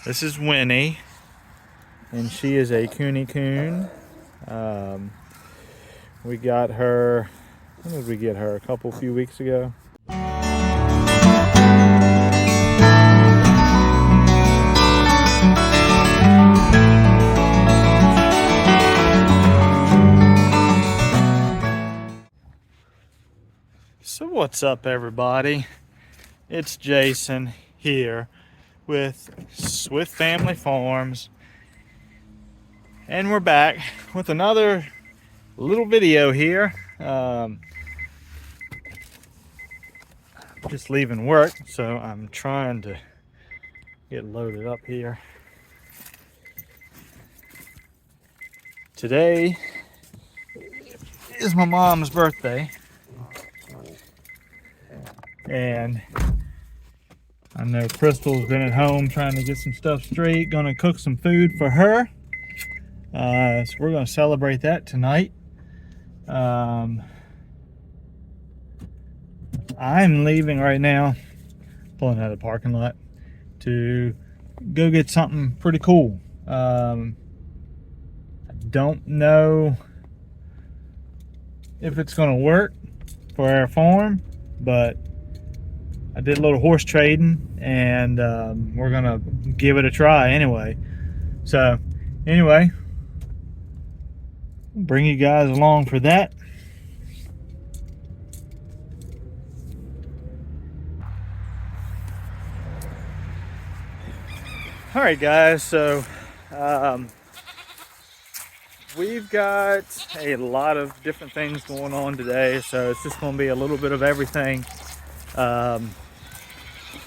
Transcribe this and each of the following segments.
This is Winnie, and she is a Cooney Coon. We got her, when did we get her? A few weeks ago. So what's up, everybody? It's Jason here with Swift Family Farms, and we're back with another little video here. Just leaving work, so I'm trying to get loaded up here. Today is my mom's birthday, and I know Crystal's been at home trying to get some stuff straight, gonna cook some food for her. So we're gonna celebrate that tonight. I'm leaving right now, pulling out of the parking lot to go get something pretty cool. I don't know if it's gonna work for our farm, but I did a little horse trading, and we're gonna give it a try anyway. So anyway, bring you guys along for that. All right, guys, so we've got a lot of different things going on today, so it's just going to be a little bit of everything.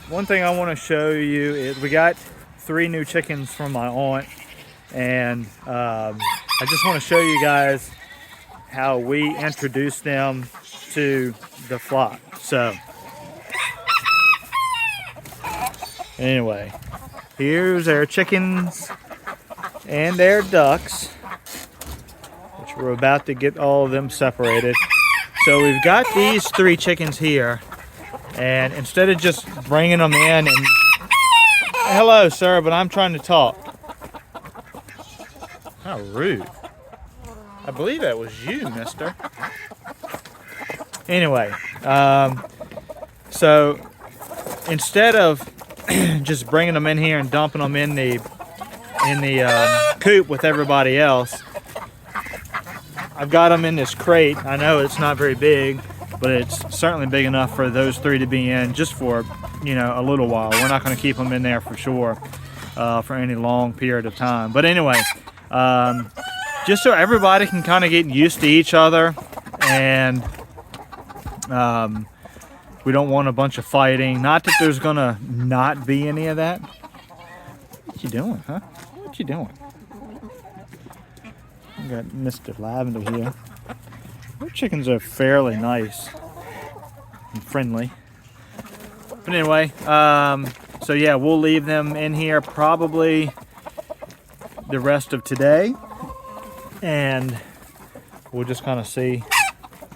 One thing I want to show you is we got 3 new chickens from my aunt, and I just want to show you guys how we introduced them to the flock. So anyway, here's our chickens and our ducks, which we're about to get all of them separated. So we've got these 3 chickens here, and instead of just bringing them in and, hello sir, but I'm trying to talk. How rude. I believe that was you, mister. Anyway, so instead of just bringing them in here and dumping them in the coop with everybody else, I've got them in this crate. I know it's not very big, but it's certainly big enough for those 3 to be in just for, a little while. We're not going to keep them in there for sure for any long period of time. But anyway, just so everybody can kind of get used to each other, and we don't want a bunch of fighting. Not that there's gonna not be any of that. What you doing, huh? What you doing? We got Mr. Lavender here. Our chickens are fairly nice and friendly. But anyway, so yeah, we'll leave them in here probably the rest of today, and we'll just kind of see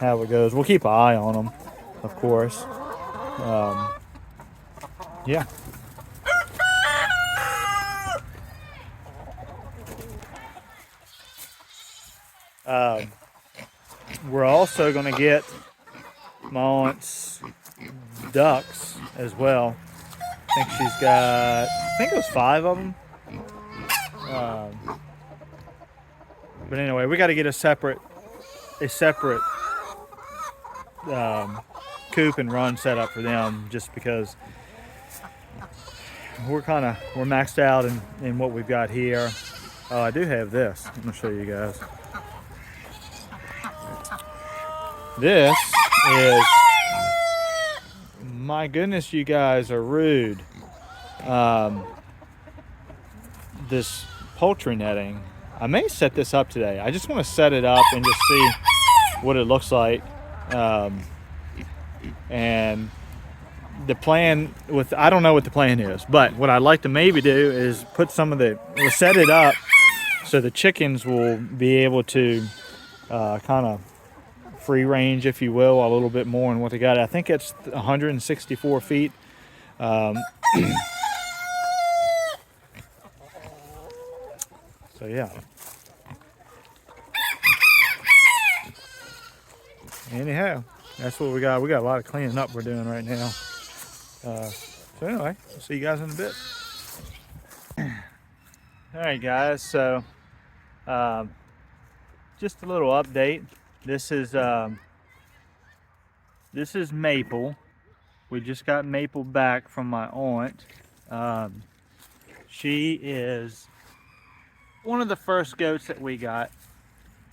how it goes. We'll keep an eye on them, of course. Yeah. We're also going to get my aunt's ducks as well. I think it was 5 of them. But anyway, we got to get a separate coop and run set up for them, just because we're maxed out in what we've got here. Oh, I do have this. I'm gonna show you guys. This is, my goodness, you guys are rude. This poultry netting, I may set this up today. I just want to set it up and just see what it looks like. And the plan I don't know what the plan is, but what I'd like to maybe do is put we'll set it up so the chickens will be able to kind of free range, if you will, a little bit more in what they got. I think it's 164 feet. So yeah. Anyhow, that's what we got. We got a lot of cleaning up we're doing right now. So anyway, we'll see you guys in a bit. All right, guys. So just a little update. This is Maple. We just got Maple back from my aunt. She is one of the first goats that we got,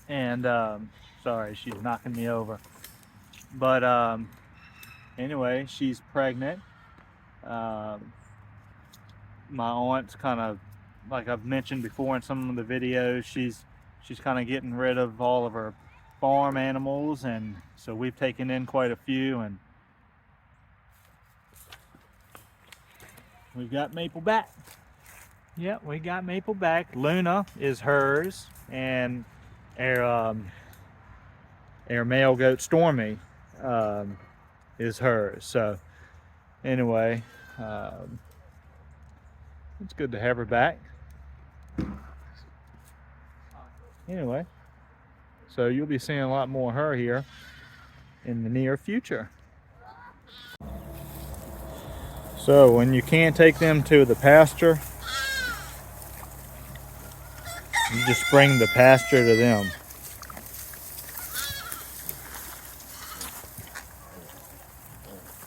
and sorry, she's knocking me over. But anyway, she's pregnant. My aunt's kind of, like I've mentioned before in some of the videos, she's kind of getting rid of all of her farm animals, and so we've taken in quite a few, and we've got Maple back. Yeah, we got Maple back. Luna is hers, and our male goat Stormy is hers. So anyway, it's good to have her back. Anyway, so you'll be seeing a lot more of her here in the near future. So when you can't take them to the pasture, you just bring the pasture to them.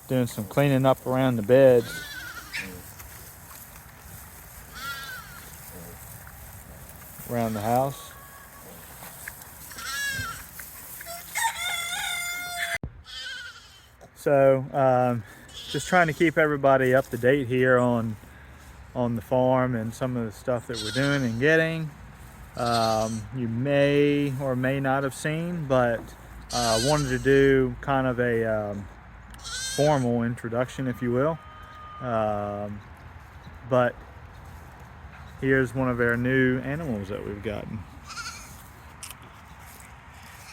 Doing some cleaning up around the beds. Around the house. So just trying to keep everybody up to date here on the farm and some of the stuff that we're doing and getting. You may or may not have seen, but I wanted to do kind of a formal introduction, if you will. But here's one of our new animals that we've gotten.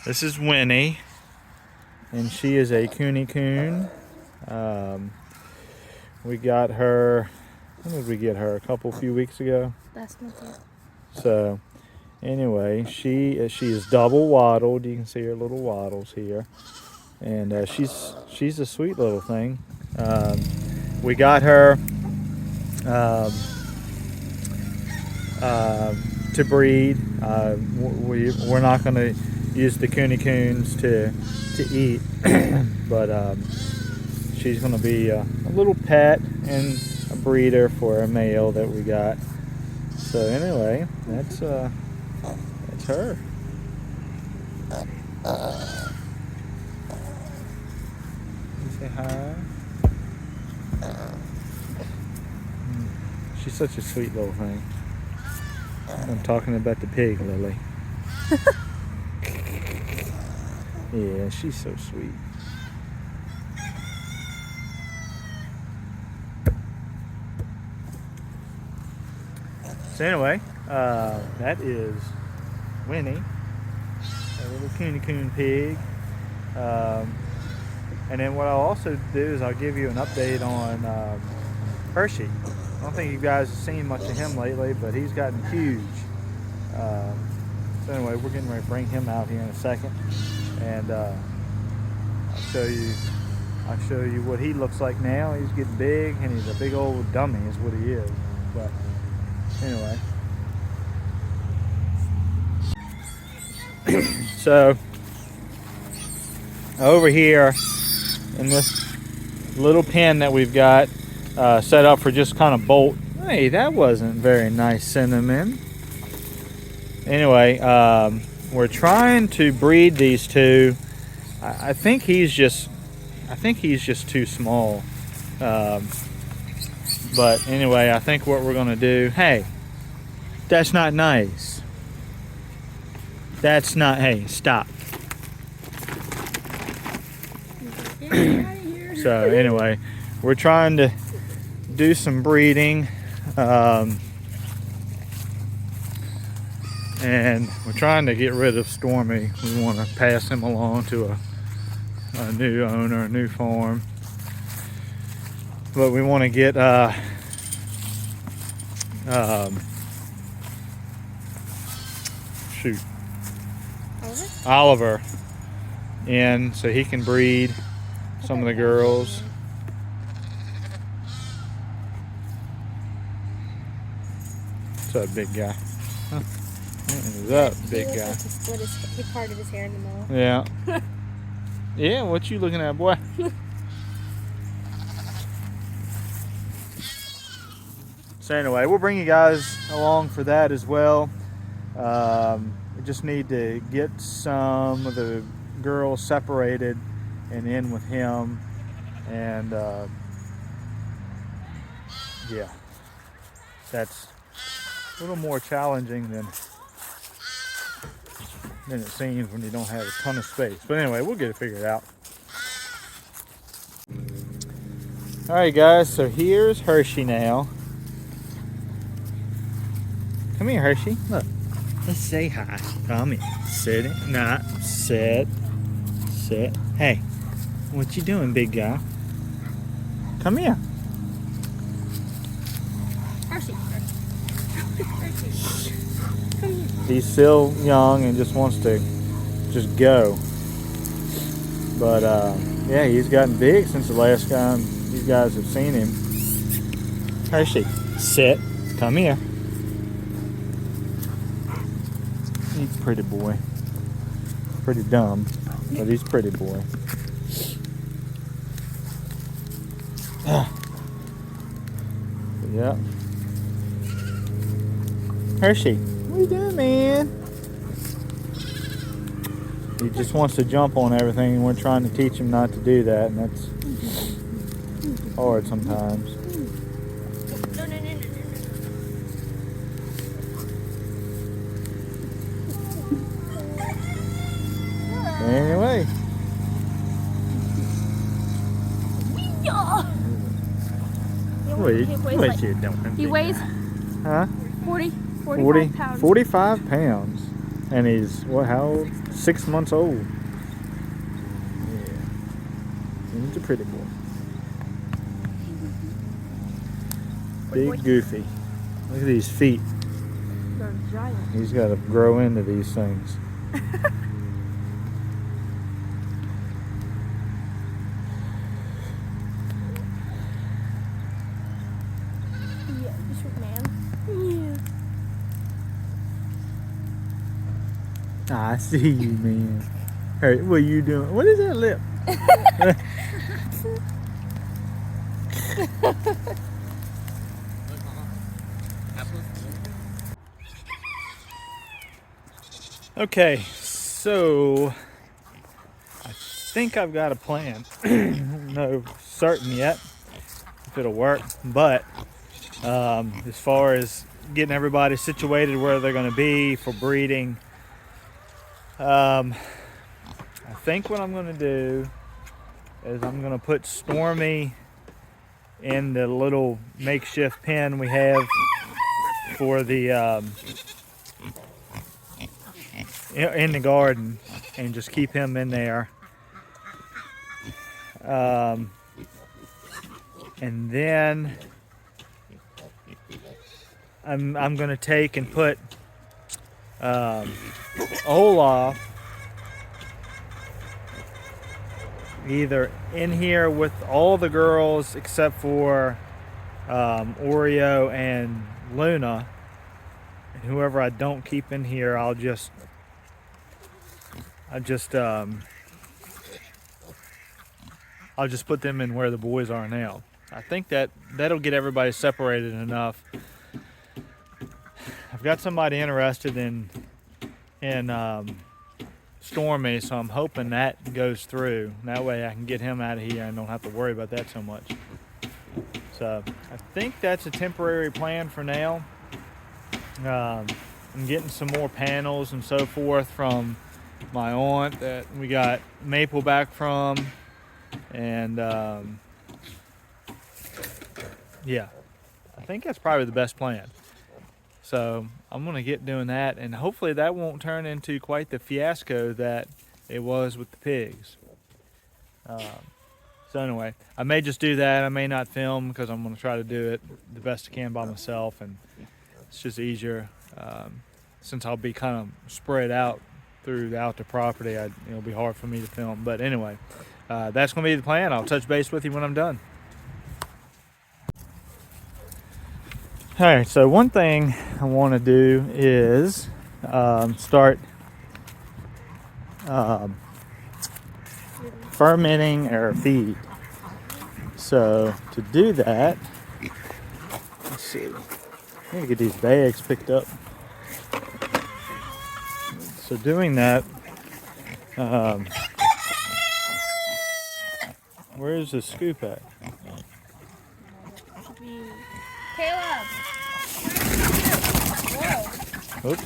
This is Winnie, and she is a Cooney Coon. We got her, when did we get her? A few weeks ago? Last month, yeah. So anyway, she is double wattled. You can see her little wattles here, and she's a sweet little thing. We got her to breed. We're not going to use the Cooney Coons to eat, but she's going to be a little pet and a breeder for a male that we got. So anyway, that's her. Say hi. She's such a sweet little thing. I'm talking about the pig, Lily. Yeah, she's so sweet. So anyway, that is Winnie, a little Cooney Coon pig. And then what I'll also do is I'll give you an update on Hershey. I don't think you guys have seen much of him lately, but he's gotten huge. So anyway, we're getting ready to bring him out here in a second, and I'll show you what he looks like now. He's getting big, and he's a big old dummy is what he is. But anyway, so over here in this little pen that we've got set up for just kind of bolt. Hey, that wasn't very nice, Cinnamon. Anyway, we're trying to breed these two. I think he's just too small. But anyway, I think what we're gonna do. Hey, that's not nice. That's not. Hey, stop. So anyway, we're trying to do some breeding, and we're trying to get rid of Stormy. We want to pass him along to a new owner, a new farm, but we want to get shoot, Oliver in so he can breed some of the girls. What's up, big guy? Huh? What's up, big guy? He parted his hair in the middle. Yeah. Yeah, what you looking at, boy? So anyway, we'll bring you guys along for that as well. We just need to get some of the girls separated and in with him, and yeah, that's a little more challenging than it seems when you don't have a ton of space. But anyway, we'll get it figured out. All right, guys, so here's Hershey now. Come here, Hershey. Look. Let's say hi. Come here. Sit it. Nah. Sit. Sit. Hey. What you doing, big guy? Come here. Hershey. Hershey. Come here. He's still young and just wants to just go. But yeah, he's gotten big since the last time you guys have seen him. Hershey. Sit. Come here. He's a pretty boy. Pretty dumb, but he's a pretty boy. Yep. Hershey, what are you doing, man? He just wants to jump on everything, and we're trying to teach him not to do that, and that's hard sometimes. Anyway. What you doing? He weighs huh? 45 pounds. 45 pounds. And he's, what, how old? 6 months old. Yeah. He's a pretty boy. Big goofy. Look at these feet. They're giant. He's got to grow into these things. I see you, man. Hey, what are you doing? What is that lip? Okay, so I think I've got a plan. No certain yet if it'll work, but as far as getting everybody situated where they're going to be for breeding, I think what I'm going to do is I'm going to put Stormy in the little makeshift pen we have for the in the garden, and just keep him in there. And then I'm going to take and put Olaf either in here with all the girls except for Oreo and Luna, and whoever I don't keep in here, I'll just put them in where the boys are now. I think that'll get everybody separated enough. I've got somebody interested in Stormy, so I'm hoping that goes through. That way I can get him out of here and don't have to worry about that so much. So I think that's a temporary plan for now. I'm getting some more panels and so forth from my aunt that we got maple back from, and yeah, I think that's probably the best plan. So I'm gonna get doing that, and hopefully that won't turn into quite the fiasco that it was with the pigs. So anyway, I may just do that. I may not film because I'm gonna try to do it the best I can by myself, and it's just easier. since I'll be kind of spread out throughout the property, it'll be hard for me to film. But anyway, that's going to be the plan. I'll touch base with you when I'm done. All right, so one thing I want to do is start fermenting our feed. So to do that, let's see, I'm gonna get these bags picked up. So doing that, where's the scoop at? Caleb. Whoa. Oops.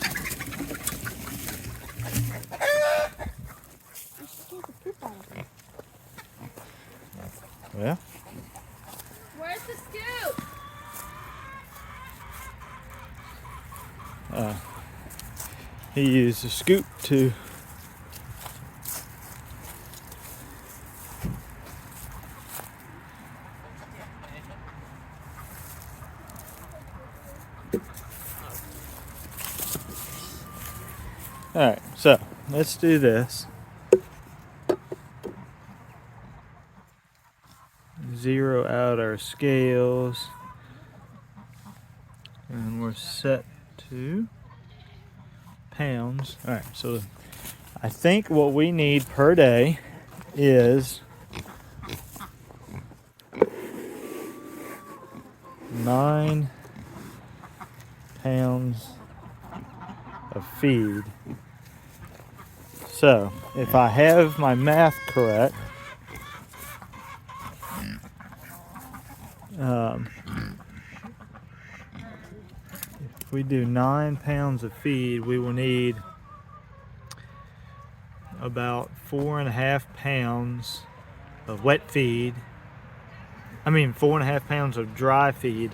Yeah. Where's the scoop? He used a scoop to all right, so let's do this. Zero out our scales, and we're set to pounds. All right, so I think what we need per day is 9 pounds of feed. So if I have my math correct, if we do 9 pounds of feed, we will need about 4.5 pounds of wet feed. 4.5 pounds of dry feed.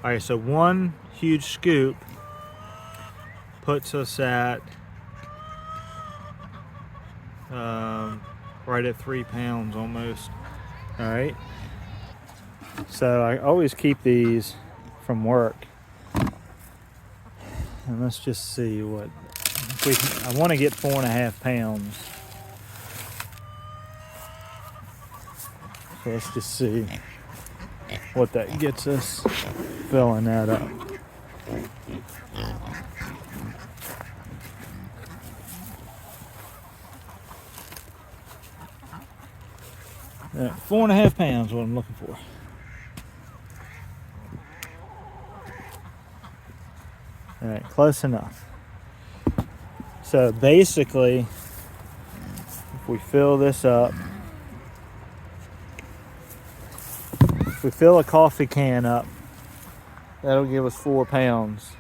All right, so one huge scoop puts us at right at 3 pounds almost. All right. So I always keep these from work. And let's just see what I want to get 4.5 pounds. So let's just see what that gets us filling that up. All right, 4.5 pounds, what I'm looking for. All right, close enough. So basically, if we fill this up, if we fill a coffee can up, that'll give us 4 pounds.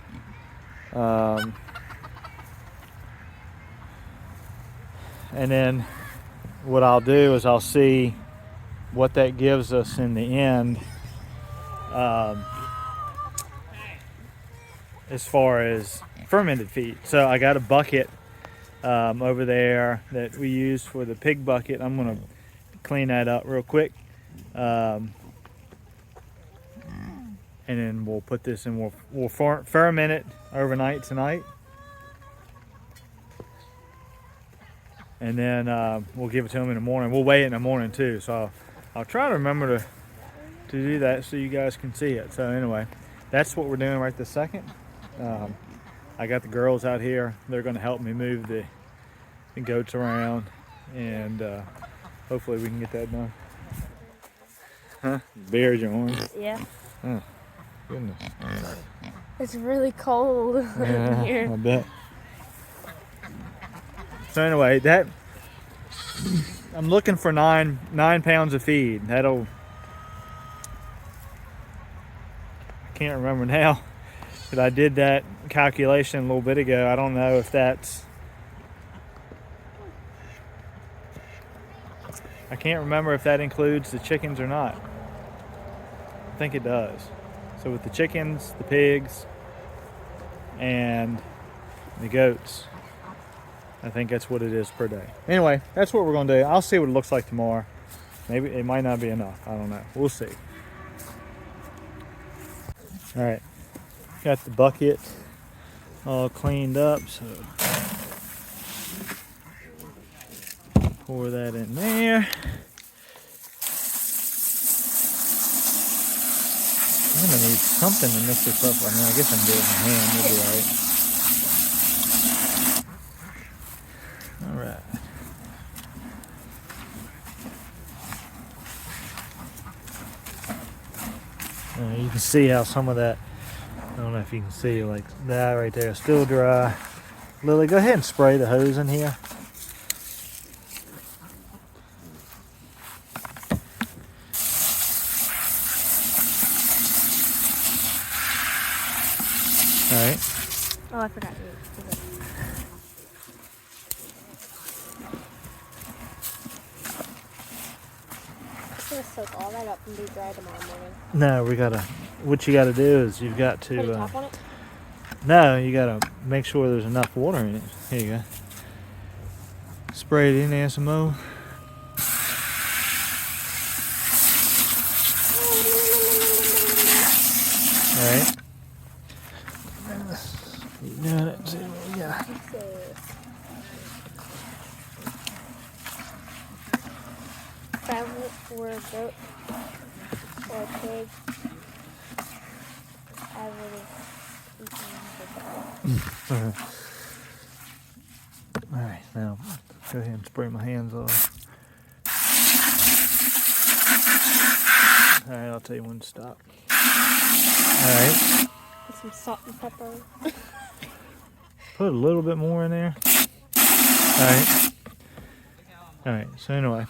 And then what I'll do is I'll see what that gives us in the end. As far as fermented feed. So I got a bucket over there that we use for the pig bucket. I'm gonna clean that up real quick. And then we'll put this in, we'll ferment it overnight tonight. And then we'll give it to them in the morning. We'll weigh it in the morning too. So I'll try to remember to do that so you guys can see it. So anyway, that's what we're doing right this second. I got the girls out here. They're going to help me move the goats around, and hopefully we can get that done. Huh? Bears your arms? Yeah. Oh, goodness. It's really cold Yeah, here. I bet. So anyway, that I'm looking for 9 pounds of feed. I can't remember now. But I did that calculation a little bit ago. I don't know if I can't remember if that includes the chickens or not. I think it does. So with the chickens, the pigs, and the goats, I think that's what it is per day. Anyway, that's what we're going to do. I'll see what it looks like tomorrow. Maybe it might not be enough. I don't know. We'll see. All right. Got the bucket all cleaned up. So pour that in there. I'm gonna need something to mix this up. I mean, I guess I can do it with my hand. It'll be alright. Alright. You can see how some of that, I don't know if you can see, like that right there is still dry. Lily, go ahead and spray the hose in here. Alright. Oh, I forgot to do it. I'm gonna soak all that up and be dry tomorrow morning. No, what you gotta do is you've got Put a to, top on it? no, you gotta make sure there's enough water in it. Here you go. Spray it in there some more. Alright. Keep doing it. See what we got. Travel or a goat or a pig. I would have eaten the goat. Alright, now go ahead and spray my hands off. Alright, I'll tell you when to stop. Alright. Put some salt and pepper. Put a little bit more in there. Alright. Alright, so anyway.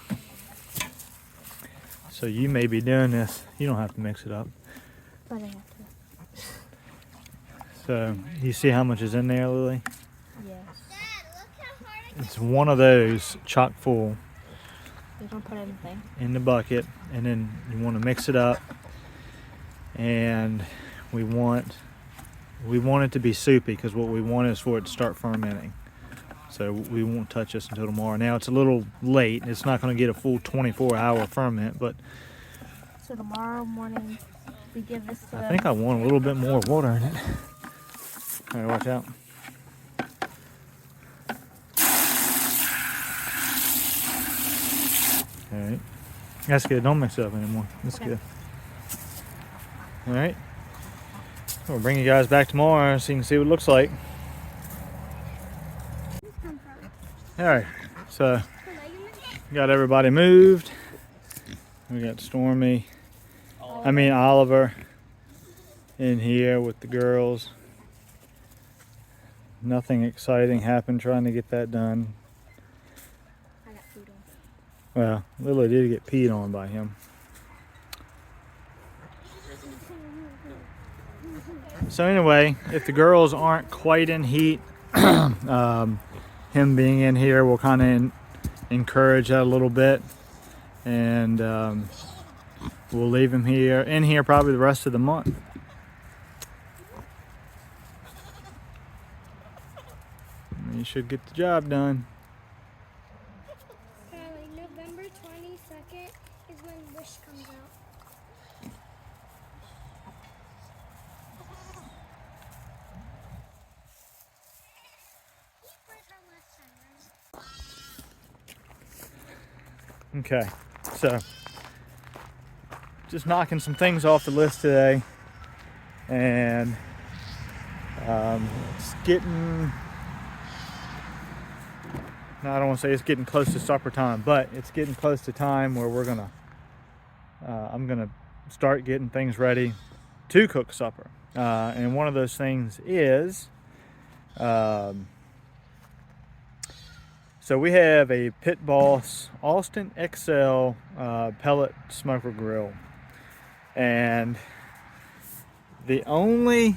So you may be doing this. You don't have to mix it up. But I have to. So you see how much is in there, Lily? Yes. It's one of those chock full You don't put anything. in the bucket, and then you want to mix it up. And we want it to be soupy, because what we want is for it to start fermenting. So we won't touch this until tomorrow. Now it's a little late. It's not going to get a full 24-hour ferment, but So tomorrow morning we give this to I think I want a little bit more water in it. All right, watch out. All right, that's good. Don't mix it up anymore. That's Okay. good. All right, we'll bring you guys back tomorrow so you can see what it looks like. All right, so got everybody moved. We got Oliver in here with the girls. Nothing exciting happened trying to get that done. I got food on. Well, Lily did get peed on by him. So anyway, if the girls aren't quite in heat, him being in here will kind of encourage that a little bit, and we'll leave him in here probably the rest of the month. And he should get the job done. Kylie, November 22nd is when Wish comes out. Okay, so just knocking some things off the list today, and it's getting, no, I don't want to say it's getting close to supper time, but it's getting close to time where I'm gonna start getting things ready to cook supper, and one of those things is so we have a Pit Boss Austin XL pellet smoker grill, and the only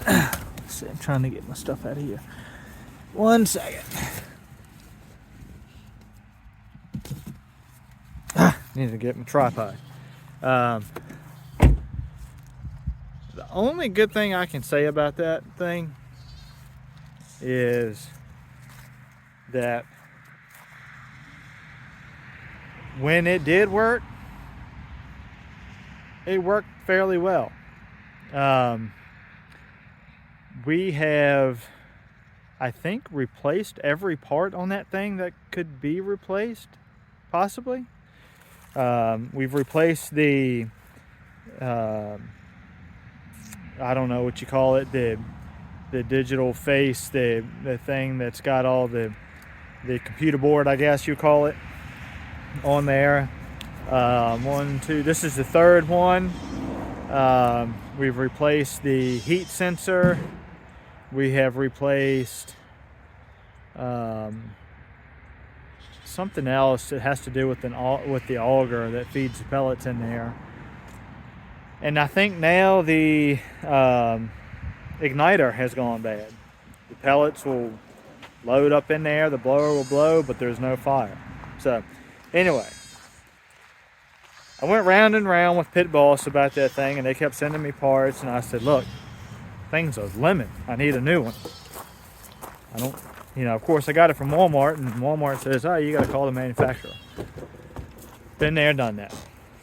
let's see, I'm trying to get my stuff out of here. 1 second. Need to get my tripod. The only good thing I can say about that thing is that when it did work, it worked fairly well. we have, I think, replaced every part on that thing that could be replaced, possibly. We've replaced the, I don't know what you call it, the digital face, the thing that's got all the computer board, I guess you call it, on there. One, two, this is the third one. We've replaced the heat sensor. We have replaced something else that has to do with the auger that feeds the pellets in there. And I think now the igniter has gone bad. The pellets will load up in there, the blower will blow, but there's no fire. So anyway, I went round and round with Pit Boss about that thing, and they kept sending me parts, and I said, look, thing's a lemon. I need a new one. I don't, of course I got it from Walmart, and Walmart says, oh, you got to call the manufacturer. Been there, done that.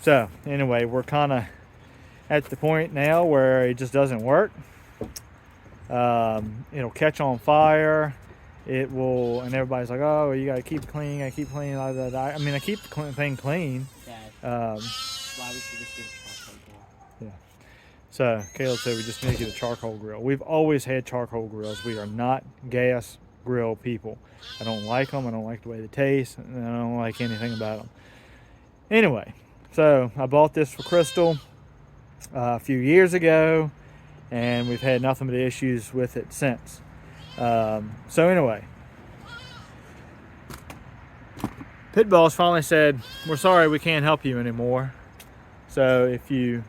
So anyway, we're kind of at the point now where it just doesn't work. It'll catch on fire. It will, and everybody's like, oh, you got to keep it clean. I keep cleaning. I mean, I keep the thing clean. Why we should just get a charcoal grill. Yeah. So Caleb said we just need to get a charcoal grill. We've always had charcoal grills. We are not gas grill people. I don't like them. I don't like the way they taste. And I don't like anything about them. Anyway, so I bought this for Crystal a few years ago, and we've had nothing but issues with it since. So anyway, Pit Boss finally said, we're sorry, we can't help you anymore. So if you,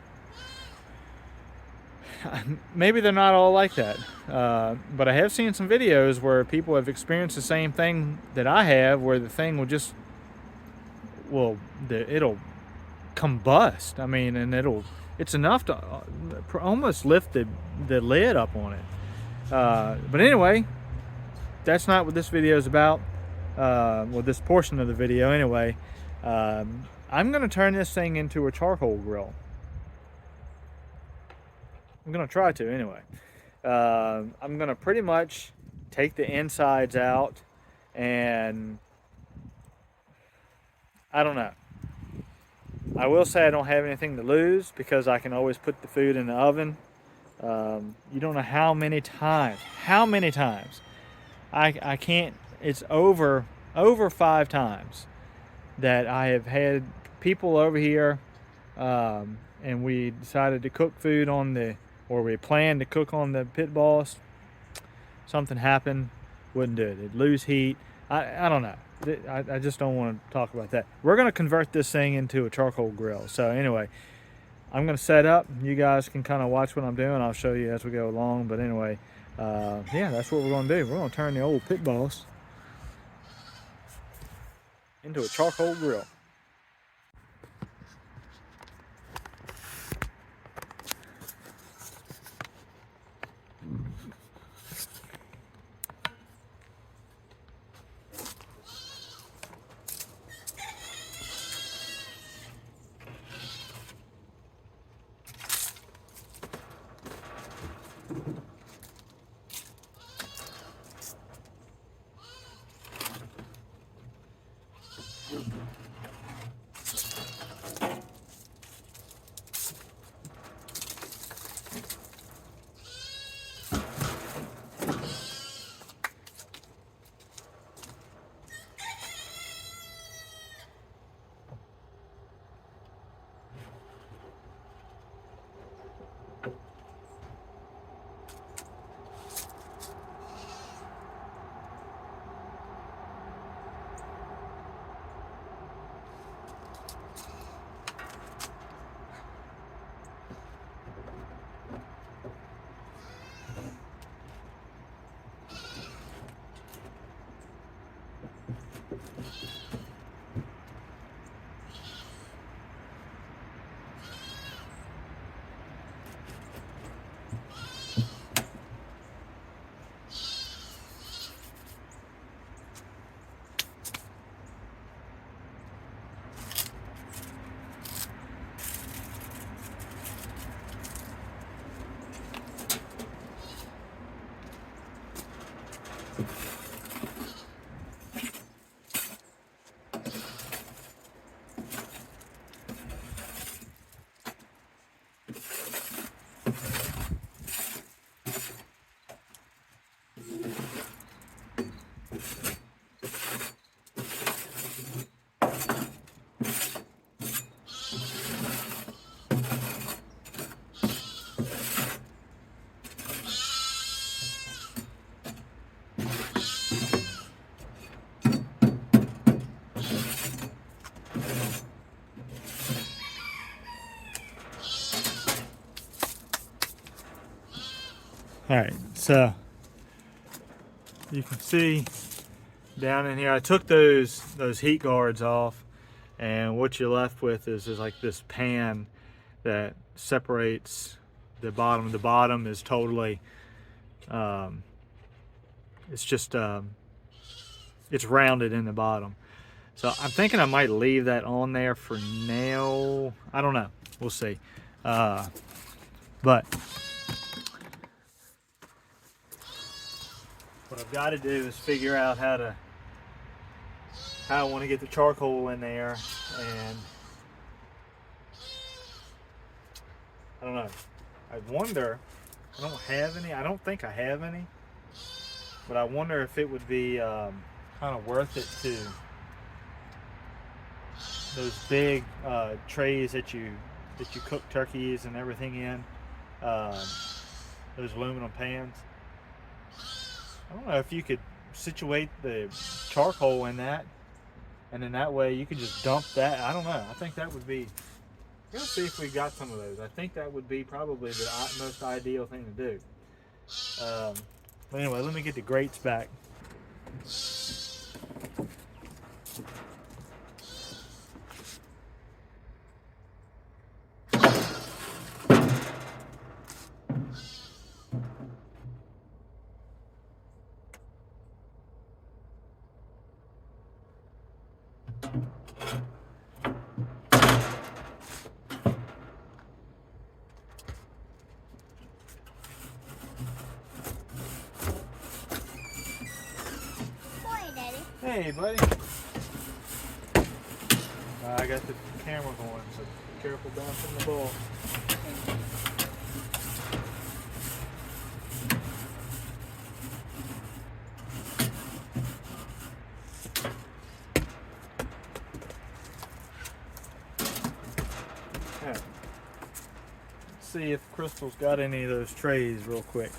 maybe they're not all like that, but I have seen some videos where people have experienced the same thing that I have, where the thing will just, it'll combust. I mean, and it's enough to almost lift the lid up on it. But anyway, that's not what this video is about. Well, this portion of the video anyway. I'm going to turn this thing into a charcoal grill. I'm going to try to anyway. I'm going to pretty much take the insides out, and I don't know. I will say I don't have anything to lose because I can always put the food in the oven. You don't know how many times I can't, it's over 5 times that I have had people over here, and we decided to cook food or we planned to cook on the Pit Boss. Something happened, wouldn't do it. It'd lose heat. I don't know. I just don't want to talk about that. We're going to convert this thing into a charcoal grill. So anyway, I'm going to set up. You guys can kind of watch what I'm doing. I'll show you as we go along. But anyway, yeah, that's what we're going to do. We're going to turn the old Pit Boss into a charcoal grill. All right, so you can see down in here, I took those heat guards off, and what you're left with is like this pan that separates the bottom. The bottom is totally, it's just, it's rounded in the bottom. So I'm thinking I might leave that on there for now. I don't know, we'll see. But what I've got to do is figure out how I want to get the charcoal in there, and I don't know. I wonder, I don't have any, I don't think I have any, but I wonder if it would be kind of worth it to those big trays that you cook turkeys and everything in, those aluminum pans. I don't know if you could situate the charcoal in that, and then that way you could just dump that. I don't know. I think that would be, let's see if we got some of those. I think that would be probably the most ideal thing to do. But anyway, let me get the grates back. Hey, buddy. I got the camera going, so be careful bouncing the ball. Okay. Let's see if Crystal's got any of those trays real quick.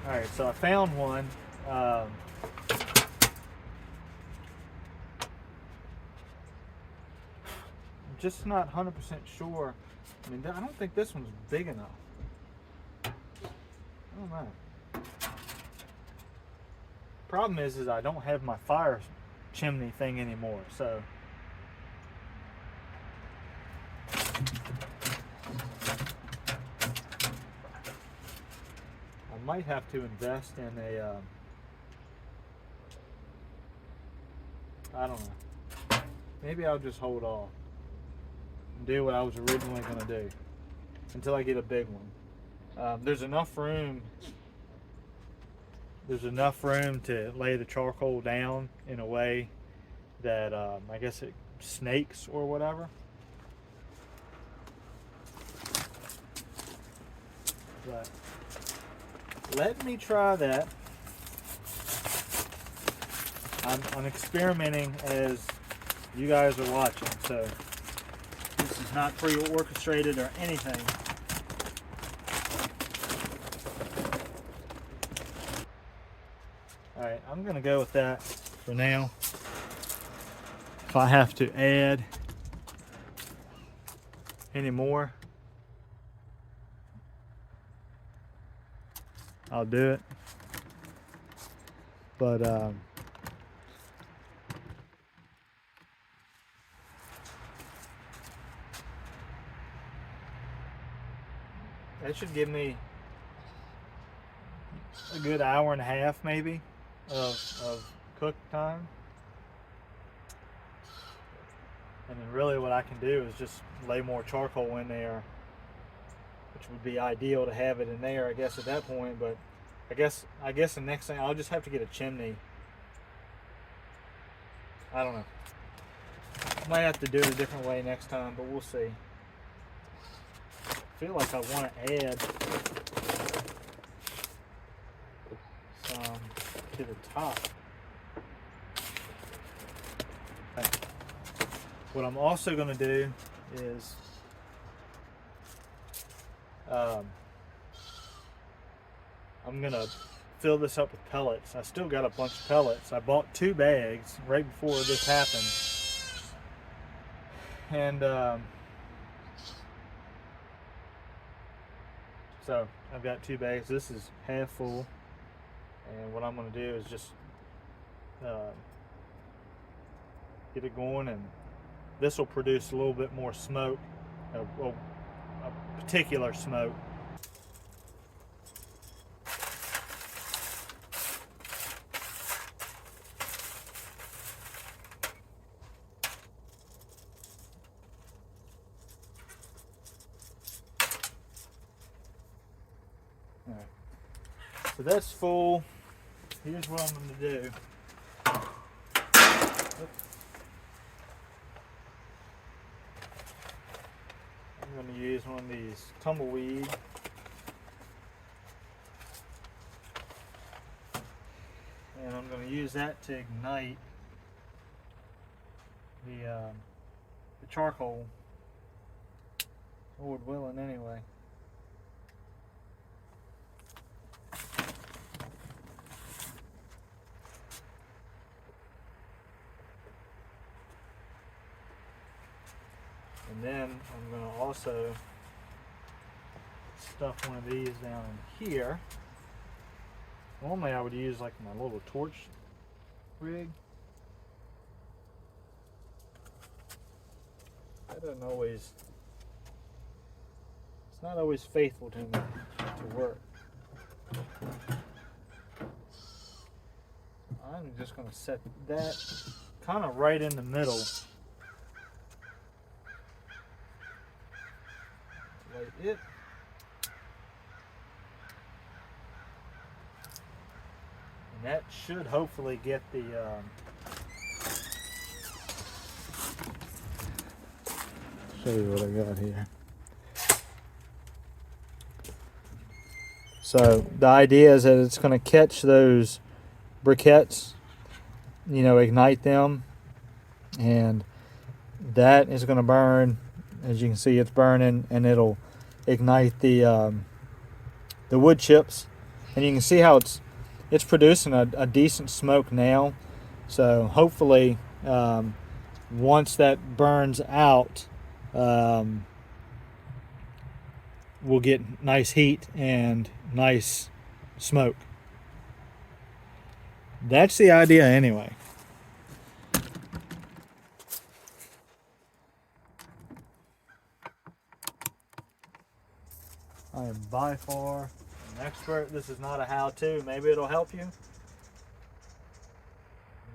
Alright, so I found one. I'm just not 100% sure. I mean, I don't think this one's big enough. I don't know. Problem is I don't have my fire chimney thing anymore, so. I might have to invest in a, I don't know. Maybe I'll just hold off and do what I was originally going to do until I get a big one. There's enough room. There's enough room to lay the charcoal down in a way that I guess it snakes or whatever. But let me try that. I'm experimenting as you guys are watching, so this is not pre-orchestrated or anything. Alright, I'm going to go with that for now. If I have to add any more, I'll do it. But that should give me a good hour and a half maybe of cook time. And then really what I can do is just lay more charcoal in there, which would be ideal to have it in there, I guess, at that point. But I guess the next thing, I'll just have to get a chimney. I don't know. Might have to do it a different way next time, but we'll see. I feel like I want to add some to the top. What I'm also going to do is I'm going to fill this up with pellets. I still got a bunch of pellets. I bought 2 bags right before this happened. And so I've got 2 bags. This is half full. And what I'm going to do is just get it going, and this will produce a little bit more smoke, a particular smoke. All right. So that's full. Here's what I'm going to do. I'm going to use one of these tumbleweed. And I'm going to use that to ignite the charcoal. Lord willing, anyway. And then I'm going to also stuff one of these down in here. Normally I would use like my little torch rig. That doesn't always, it's not always faithful to me to work. I'm just going to set that kind of right in the middle. Like it. And that should hopefully get the show you what I got here. So the idea is that it's going to catch those briquettes, you know, ignite them, and that is going to burn. As you can see, it's burning, and it'll ignite the wood chips, and you can see how it's producing a decent smoke now. So hopefully, once that burns out, we'll get nice heat and nice smoke. That's the idea, anyway. I am by far an expert. This is not a how-to. Maybe it'll help you.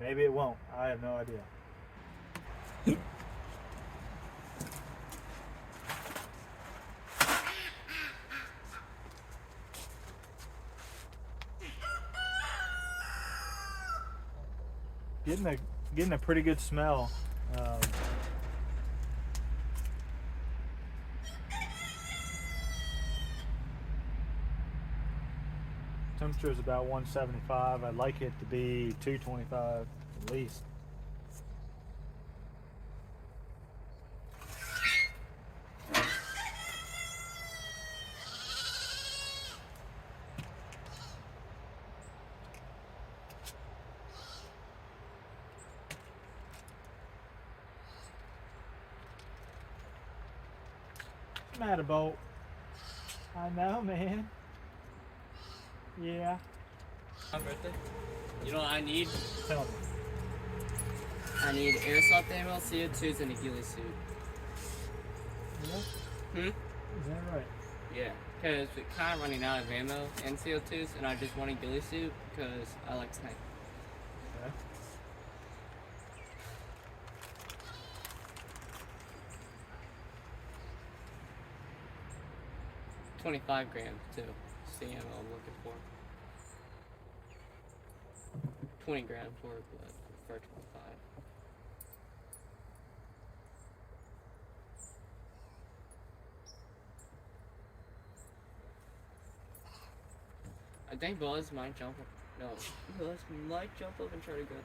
Maybe it won't. I have no idea. Getting a pretty good smell. Temperature is about 175. I'd like it to be 225 at least. Matterbolt. I know, man. Yeah. My birthday. You know what I need? Tell me. I need aerosol thermal, CO2s, and a ghillie suit. Yeah? Hmm? Is that right? Yeah. Because we're kind of running out of ammo and CO2s, and I just want a ghillie suit because I like sniping. Okay. 25 grams too. CM I'm looking for. 20 grams worth, but I prefer 25. I think Buzz might jump up. No, Buzz might jump up and try to go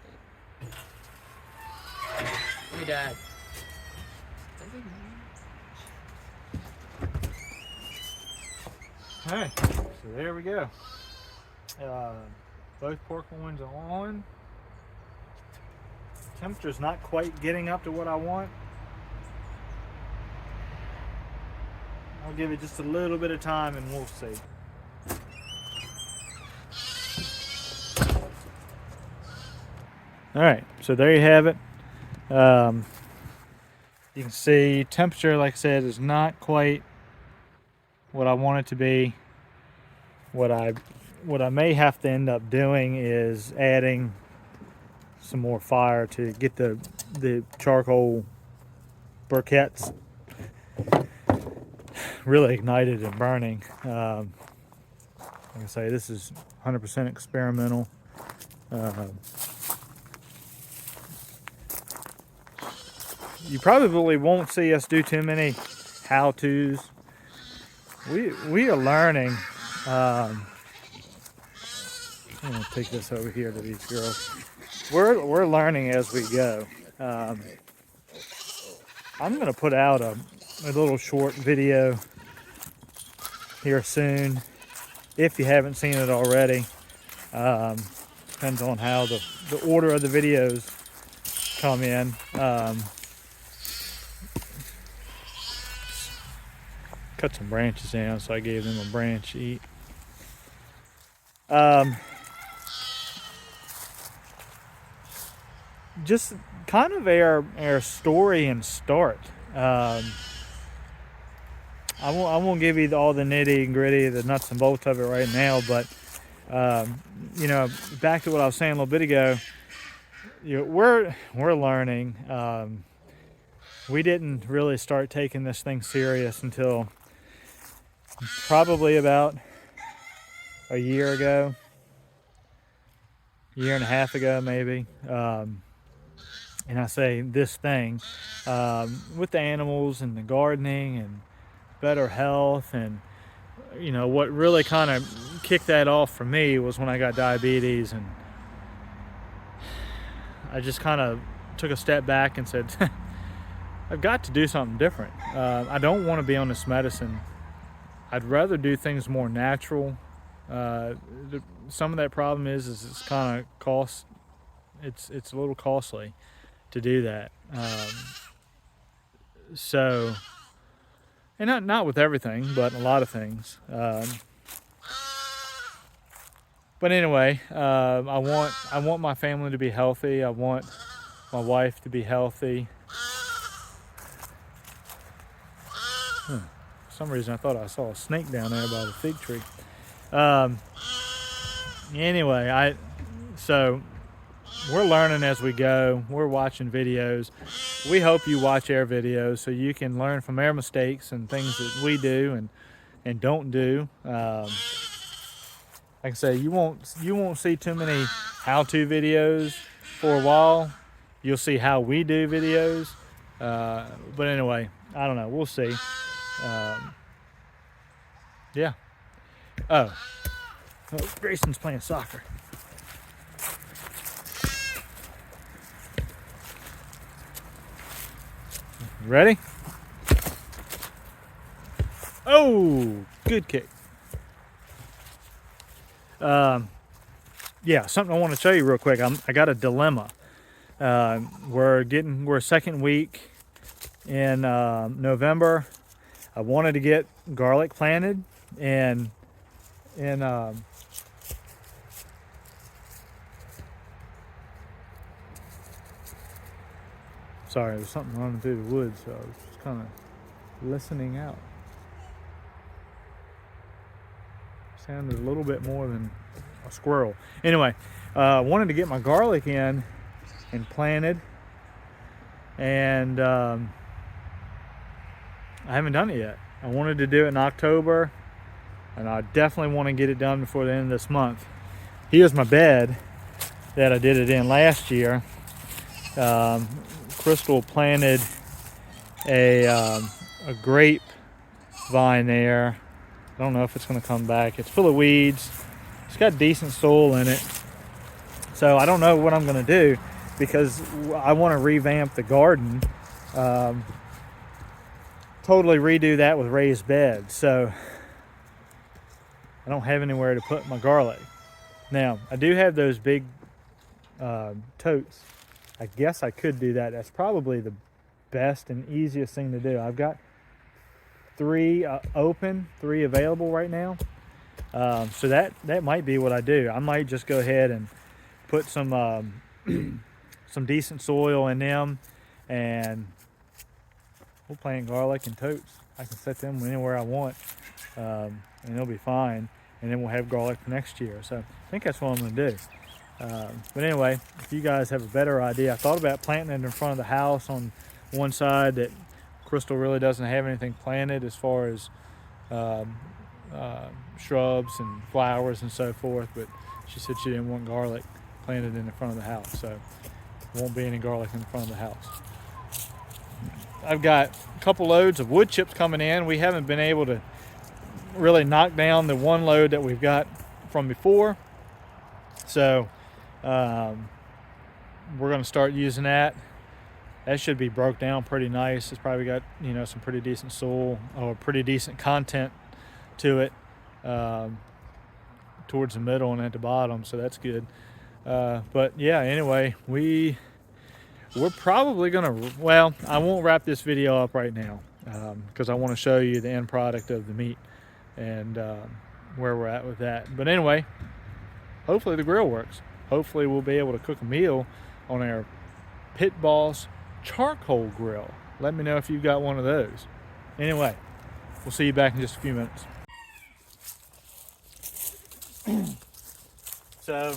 with that. Hey, Dad. Alright, so there we go. Both pork loins are on. Temperature's not quite getting up to what I want. I'll give it just a little bit of time and we'll see. Alright, so there you have it. You can see temperature, like I said, is not quite what I want it to be. What I may have to end up doing is adding some more fire to get the charcoal briquettes really ignited and burning. Like I say, this is 100% experimental. You probably won't see us do too many how-tos. We are learning. I'm gonna take this over here to these girls. We're learning as we go. I'm gonna put out a little short video here soon, if you haven't seen it already. Depends on how the order of the videos come in. Cut some branches down, so I gave them a branch to eat. Just kind of our story and start. I won't give you all the nitty and gritty, the nuts and bolts of it right now, but you know, back to what I was saying a little bit ago. You know, we're learning. We didn't really start taking this thing serious until probably about a year ago, year and a half ago maybe. And I say this thing with the animals and the gardening and better health, and you know what really kind of kicked that off for me was when I got diabetes, and I just kind of took a step back and said I've got to do something different. I don't want to be on this medicine. I'd rather do things more natural. Some of that problem is it's kind of cost. It's a little costly to do that. So, and not with everything, but a lot of things. But anyway, I want my family to be healthy. I want my wife to be healthy. For some reason, I thought I saw a snake down there by the fig tree. Anyway, so we're learning as we go. We're watching videos. We hope you watch our videos so you can learn from our mistakes and things that we do and don't do. Like I say, you won't see too many how-to videos for a while. You'll see how we do videos. But anyway, I don't know. We'll see. Yeah. Oh, Grayson's playing soccer. Ready? Oh, good kick. Yeah, something I want to show you real quick. I got a dilemma. We're second week in November. I wanted to get garlic planted and sorry, there's something running through the woods, so I was just kind of listening out. Sounded a little bit more than a squirrel. Anyway, I wanted to get my garlic in and planted, and I haven't done it yet. I wanted to do it in October, and I definitely want to get it done before the end of this month. Here's my bed that I did it in last year. Crystal planted a grape vine there. I don't know if it's going to come back. It's full of weeds. It's got decent soil in it. So I don't know what I'm going to do, because I want to revamp the garden. Totally redo that with raised beds. So I don't have anywhere to put my garlic. Now, I do have those big totes. I guess I could do that. That's probably the best and easiest thing to do. I've got 3 open, 3 available right now. So that might be what I do. I might just go ahead and put some some decent soil in them, and we'll plant garlic in totes. I can set them anywhere I want, and they'll be fine. And then we'll have garlic for next year. So I think that's what I'm going to do. But anyway, if you guys have a better idea, I thought about planting it in front of the house on one side that Crystal really doesn't have anything planted as far as shrubs and flowers and so forth, but she said she didn't want garlic planted in the front of the house, so there won't be any garlic in the front of the house. I've got a couple loads of wood chips coming in. We haven't been able to really knock down the one load that we've got from before, so we're going to start using that. That should be broke down pretty nice. It's probably got, you know, some pretty decent soil or pretty decent content to it towards the middle and at the bottom, so that's good. But yeah, anyway, we're probably gonna, well, I won't wrap this video up right now because I want to show you the end product of the meat and where we're at with that. But anyway, hopefully the grill works. Hopefully we'll be able to cook a meal on our Pit Boss charcoal grill. Let me know if you've got one of those. Anyway, we'll see you back in just a few minutes. So,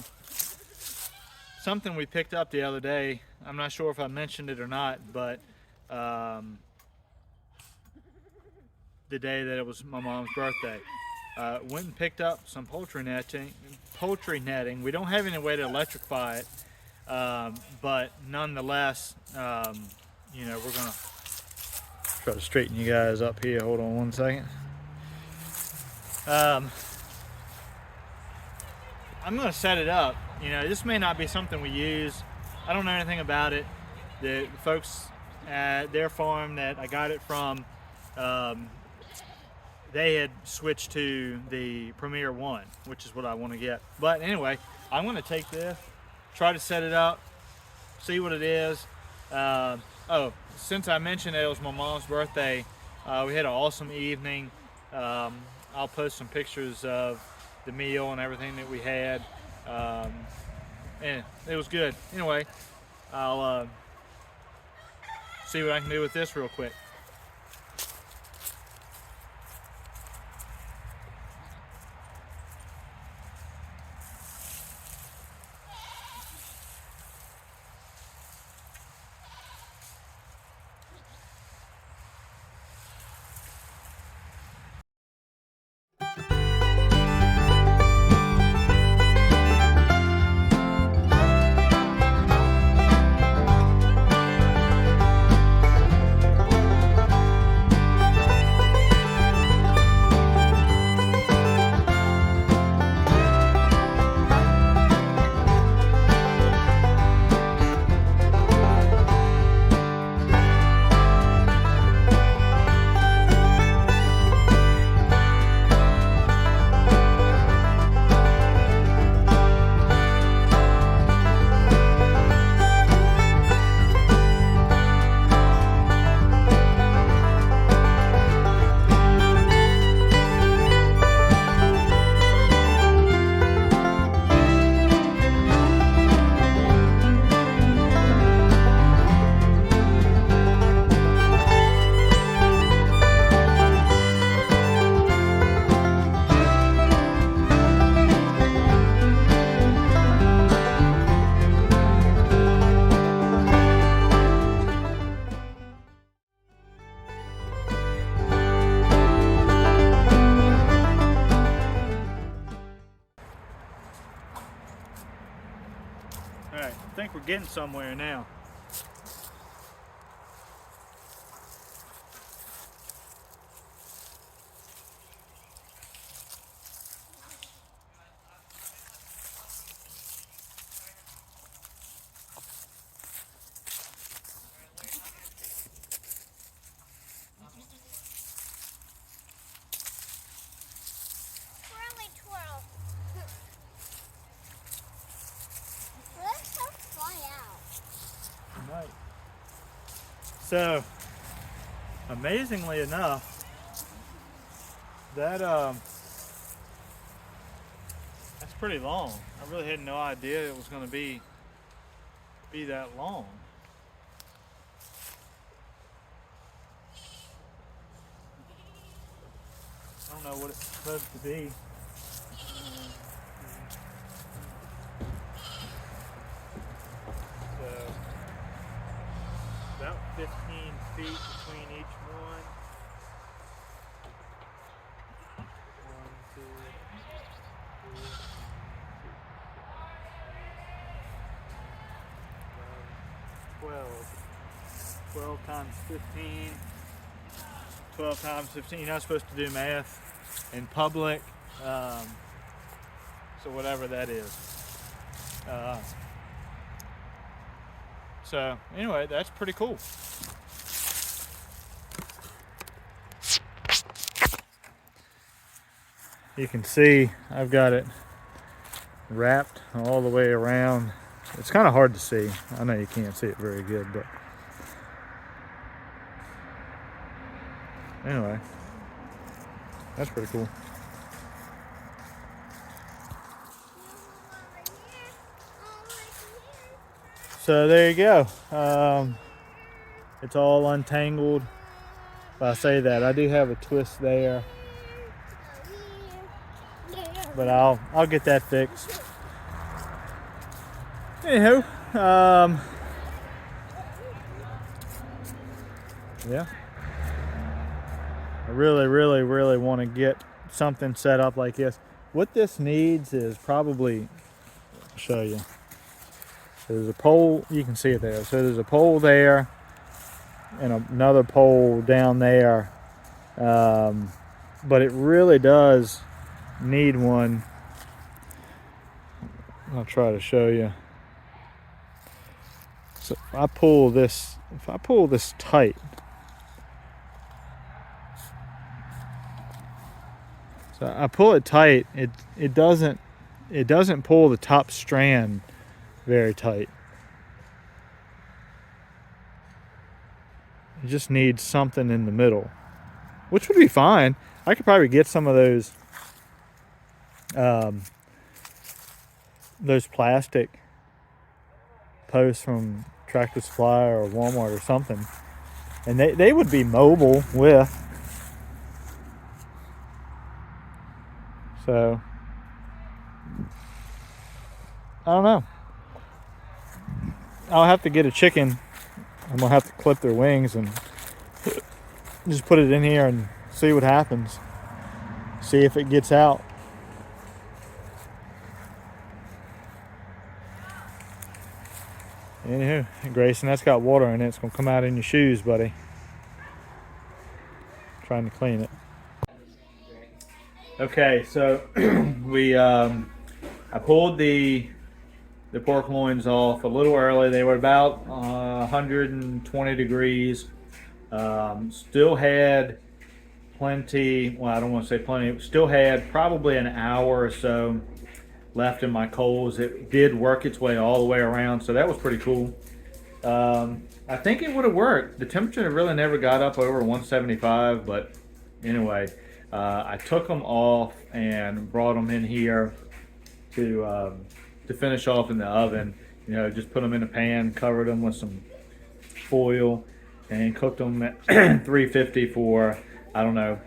something we picked up the other day, I'm not sure if I mentioned it or not, but the day that it was my mom's birthday, went and picked up some poultry netting. We don't have any way to electrify it, but nonetheless, you know, we're gonna try to straighten you guys up here. Hold on one second. I'm gonna set it up. You know, this may not be something we use. I don't know anything about it. The folks at their farm that I got it from, they had switched to the Premier 1, which is what I want to get. But anyway, I'm going to take this, try to set it up, see what it is. Oh, since I mentioned that it was my mom's birthday, we had an awesome evening. I'll post some pictures of the meal and everything that we had. And it was good. Anyway, I'll see what I can do with this real quick. think we're getting somewhere now. We're only 12. Let's go fly out. Right. So, amazingly enough, that that's pretty long. I really had no idea it was going to be that long. I don't know what it's supposed to be. So, about 15 feet between each one. 1, 2, 3, 12. 12 times 15. 12 times 15. You're not supposed to do math in public. So whatever that is. So anyway, that's pretty cool. You can see I've got it wrapped all the way around. It's kind of hard to see. I know you can't see it very good, but anyway, that's pretty cool. So there you go. It's all untangled. If I say that, I do have a twist there, but I'll get that fixed. Anywho, yeah. I really want to get something set up like this. What this needs is probably, I'll show you. There's a pole, you can see it there. So there's a pole there and another pole down there. But it really does need one. I'll try to show you. So if I pull this tight, so I pull it tight, it doesn't pull the top strand very tight. It just needs something in the middle, which would be fine. I could probably get some of those plastic posts from Tractor Supply or Walmart or something, and they would be mobile with. So I don't know. I'll have to get a chicken. I'm gonna have to clip their wings and just put it in here and see what happens. See if it gets out. Anywho, Grayson, that's got water in it. It's gonna come out in your shoes, buddy. Trying to clean it. Okay, so I pulled the pork loins off a little early. They were about 120 degrees. Still had plenty, well, I don't want to say plenty, still had probably an hour or so left in my coals. It did work its way all the way around, so that was pretty cool. I think it would have worked. The temperature really never got up over 175, but anyway, I took them off and brought them in here to finish off in the oven. You know, just put them in a pan, covered them with some foil, and cooked them at 350 for, I don't know,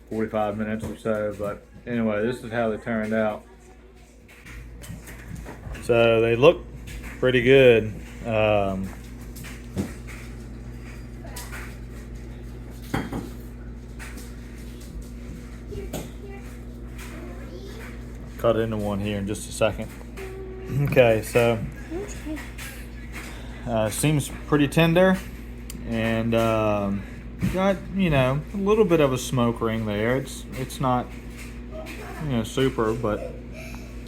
45 minutes or so. But anyway, this is how they turned out. So they look pretty good. Cut into one here in just a second. Okay, so Seems pretty tender, and got, you know, a little bit of a smoke ring there. It's not, you know, super, but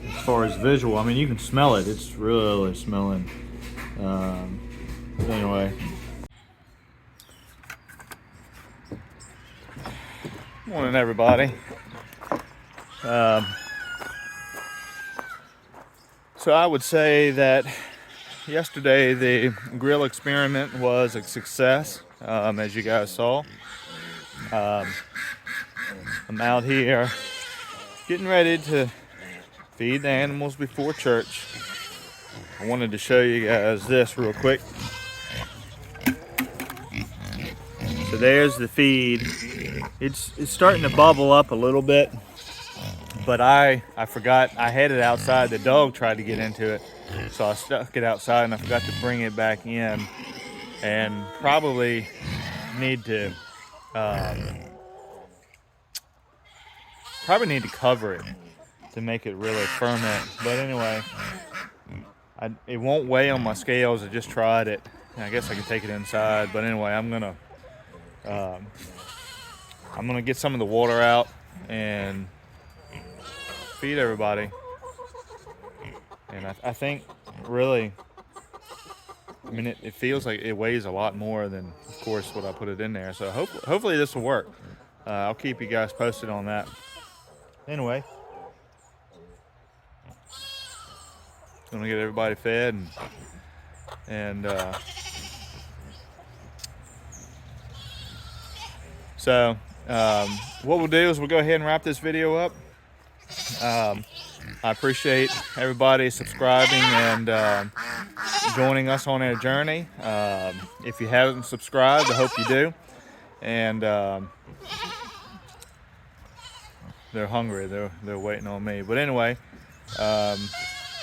as far as visual, I mean, you can smell it. It's really smelling. Anyway. Morning, everybody. So I would say that yesterday the grill experiment was a success, as you guys saw. I'm out here getting ready to feed the animals before church. I wanted to show you guys this real quick. So there's the feed. It's starting to bubble up a little bit, but I forgot I had it outside. The dog tried to get into it, so I stuck it outside and I forgot to bring it back in, and probably need to cover it to make it really ferment. But anyway, it won't weigh on my scales. I just tried it. I guess I can take it inside, but anyway, I'm gonna get some of the water out and feed everybody. And I think really, I mean, it feels like it weighs a lot more than, of course, what I put it in there. So hopefully this will work. I'll keep you guys posted on that. Anyway, I'm gonna get everybody fed and so what we'll do is we'll go ahead and wrap this video up. I appreciate everybody subscribing and joining us on our journey. If you haven't subscribed, I hope you do. And they're hungry. They're waiting on me. But anyway,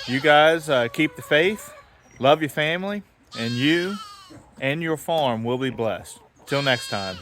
you guys keep the faith, love your family, and you and your farm will be blessed. Till next time.